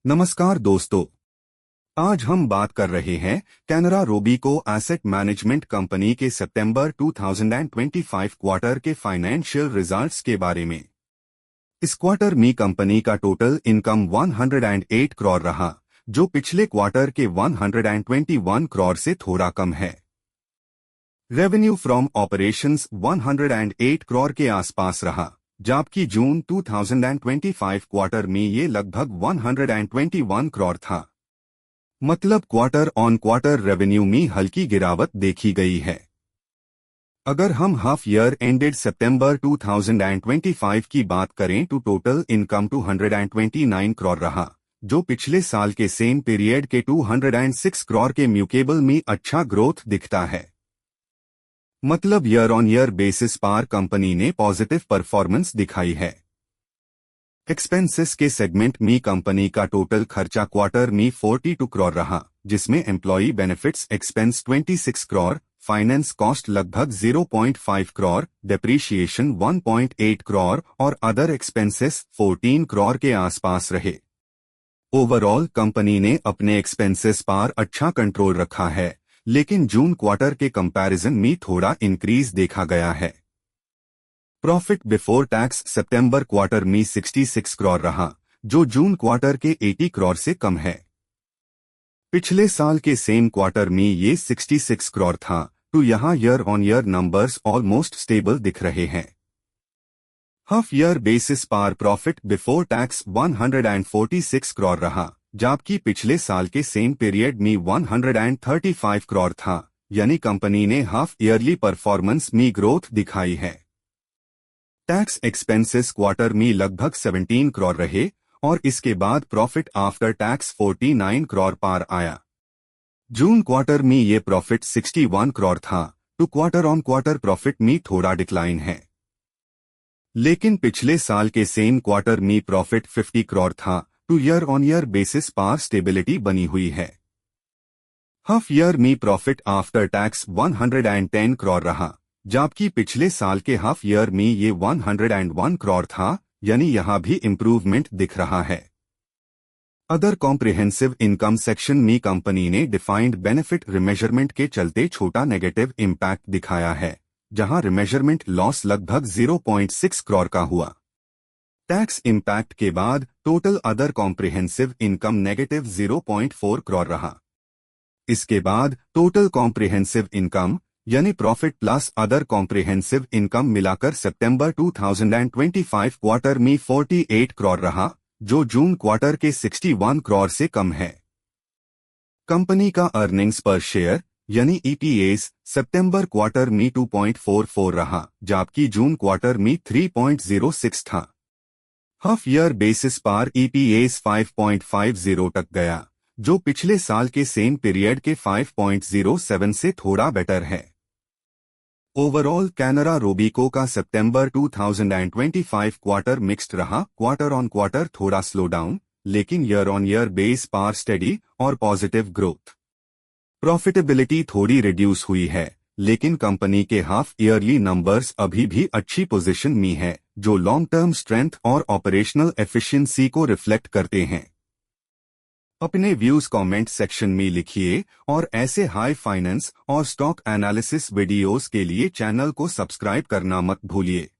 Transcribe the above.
नमस्कार दोस्तों। आज हम बात कर रहे हैं कैनरा रोबीको एसेट मैनेजमेंट कंपनी के सितंबर 2025 क्वार्टर के फाइनेंशियल रिजल्ट्स के बारे में। इस क्वार्टर में कंपनी का टोटल इनकम 108 करोड़ रहा, जो पिछले क्वार्टर के 121 करोड़ से थोड़ा कम है। रेवेन्यू फ्रॉम ऑपरेशंस 108 करोड़ के आसपास रहा, जबकि जून 2025 क्वार्टर में ये लगभग 121 करोड़ था। मतलब क्वार्टर ऑन क्वार्टर रेवेन्यू में हल्की गिरावट देखी गई है। अगर हम हाफ ईयर एंडेड सितंबर 2025 की बात करें तो टोटल इनकम 229 करोड़ रहा, जो पिछले साल के सेम पीरियड के 206 करोड़ के म्यूकेबल में अच्छा ग्रोथ दिखता है। मतलब ईयर ऑन ईयर बेसिस पर कंपनी ने पॉजिटिव परफॉर्मेंस दिखाई है। एक्सपेंसेस के सेगमेंट में कंपनी का टोटल खर्चा क्वार्टर में 42 करोड़ रहा, जिसमें employee benefits expense 26 crore, finance cost लगभग 0.5 करोड़, डेप्रीशिएशन 1.8 करोड़ और अदर एक्सपेंसेस 14 करोड़ के आसपास रहे। ओवरऑल कंपनी ने अपने एक्सपेंसेस पर अच्छा कंट्रोल रखा है, लेकिन जून क्वार्टर के कंपैरिजन में थोड़ा इंक्रीज देखा गया है। प्रॉफिट बिफोर टैक्स सितंबर क्वार्टर में 66 करोड़ रहा, जो जून क्वार्टर के 80 करोड़ से कम है। पिछले साल के सेम क्वार्टर में ये 66 करोड़ था, तो यहाँ year on year numbers almost stable दिख रहे हैं। हाफ ईयर बेसिस पर प्रॉफिट बिफोर टैक्स 146 करोड़ रहा, जबकि पिछले साल के सेम पीरियड में 135 करोड़ था, यानी कंपनी ने हाफ ईयरली परफॉर्मेंस में ग्रोथ दिखाई है। टैक्स एक्सपेंसेस क्वार्टर में लगभग 17 करोड़ रहे और इसके बाद प्रॉफिट आफ्टर टैक्स 49 करोड़ पार आया। जून क्वार्टर में ये प्रॉफिट 61 करोड़ था, तो क्वार्टर ऑन क्वार्टर प्रॉफिट में थोड़ा डिक्लाइन है। लेकिन पिछले साल के सेम क्वार्टर में प्रॉफिट 50 करोड़ था, तो ईयर ऑन ईयर बेसिस पर स्टेबिलिटी बनी हुई है। हाफ ईयर में प्रॉफिट आफ्टर टैक्स 110 करोड़ रहा, जबकि पिछले साल के हाफ ईयर में ये 101 करोड़ था, यानी यहां भी इम्प्रूवमेंट दिख रहा है। अदर कॉम्प्रिहेंसिव इनकम सेक्शन में कंपनी ने डिफाइंड बेनिफिट रिमेजरमेंट के चलते छोटा नेगेटिव इम्पैक्ट दिखाया है, जहां रिमेजरमेंट लॉस लगभग 0.6 करोड़ का हुआ। टैक्स इम्पैक्ट के बाद total other comprehensive income negative 0.4 crore रहा। इसके बाद टोटल कॉम्प्रिहेंसिव इनकम यानी profit plus other comprehensive income मिलाकर सितंबर 2025 क्वार्टर में 48 करोड़ रहा, जो जून क्वार्टर के 61 करोड़ से कम है। कंपनी का अर्निंग्स पर शेयर यानी ईपीएस सितंबर क्वार्टर में 2.44 रहा, जबकि जून क्वार्टर में 3.06 था। हाफ ईयर बेसिस पर ईपीएस 5.50 तक गया, जो पिछले साल के सेम पीरियड के 5.07 से थोड़ा बेटर है। ओवरऑल कैनरा रोबीको का सितंबर 2025 क्वार्टर मिक्स्ड रहा। क्वार्टर ऑन क्वार्टर थोड़ा स्लो डाउन, लेकिन ईयर ऑन ईयर बेस पर स्टेडी और पॉजिटिव ग्रोथ। प्रॉफिटेबिलिटी थोड़ी रिड्यूस हुई है, लेकिन कंपनी के हाफ ईयरली नंबर्स अभी भी अच्छी पोजीशन में है, जो लॉन्ग टर्म स्ट्रेंथ और ऑपरेशनल एफिशिएंसी को रिफ्लेक्ट करते हैं। अपने व्यूज कमेंट सेक्शन में लिखिए और ऐसे हाई फाइनेंस और स्टॉक एनालिसिस वीडियोस के लिए चैनल को सब्सक्राइब करना मत भूलिए।